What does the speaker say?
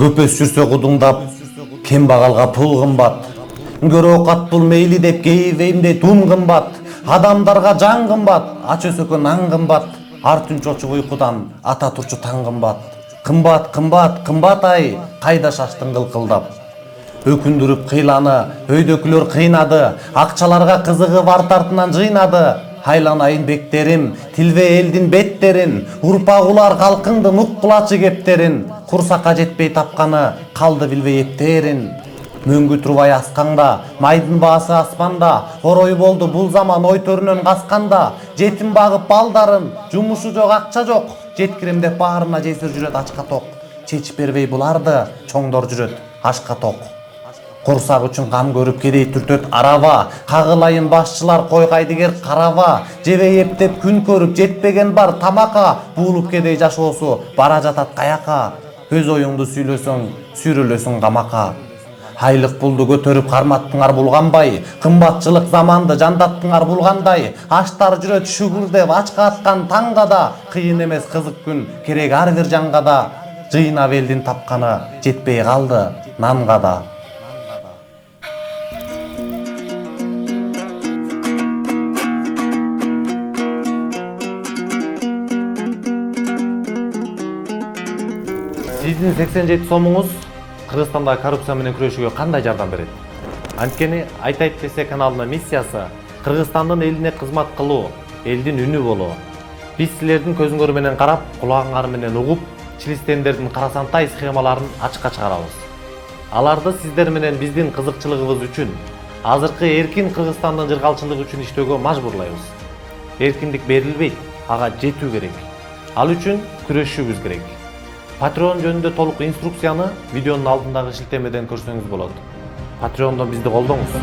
Көпөс жүрсө кудуңдап, кем багалга пул кымбат. Көрө окат бул мейли деп кейивейимде дум кымбат. Адамдарга жан кымбат, ач өсөккө нан кымбат. Ар түн чочуп уйкудан ата турчу таң кымбат. Кымбат, кымбат, кымбат ай, кайда шаштың кылкылдап. Өкүндүрүп кыйланы, өйдөкүлөр кыйнады, акчаларга кызыгып арт артынан жыйнады. Айланайын бектерим, тилбе элдин беттерин, урпак улар калкыңдын уккулачы кептерин. Курсакка жетпей тапканы, калды билбей эптерин. Мөңгү турбай асканда, майдын баасы аспанда, орой болду бул заман ой төрүнөн касканда. Жетим багып балдарын, жумушу жок, акча жок, жеткирем деп баарына жесир жүрөт ачка ток. Чечип бербей буларды, чоңдор жүрөт ашка ток. Курсак үчүн кам көрүп кедей түртөт араба, кагылайын башчылар кой кайдыгер караба. Жебей эптеп күн көрүп жетпеген бар тамака, буулуп кедей жашоосу бара жатат каяка. Өз оюңду сүйлөсөң, сүрүлөсүң камакка. Айлык пулду көтөрүп карматтыңар булганбай, кымбатчылык заманды жандаттыңар булгандай. Аштар жүрөт шүгүр деп ачка аткан таңга да, кыйын эмес кызык күн керек ар бир жанга да. Жыйнап элдин тапканы жетпей калды нанга да. Сиздин 87 сомуңуз Кыргызстанда коррупция менен күрөшүүгө кандай жардам берет? Анткени Айтайт ТС каналынын миссиясы Кыргызстандын элине кызмат кылуу, элдин үнү болуу. Биз силердин көзүңөр менен карап, кулагыңар менен угуп, чилистендердин карасантай схемаларын ачыкка чыгарабыз. Аларды сиздер менен биздин кызыкчылыгыбыз үчүн, азыркы эркин Кыргызстандын жыргалчылыгы үчүн иштөөгө мажбурлайбыз. Эркиндик берилбейт, ага жетүү керек. Ал үчүн күрөшүүбүз керек. Patreon жөнүндө толук инструкцияны видеонун алдындагы шилтемеден көрсөңүз болот. Patreon'дон бизди колдоңуз.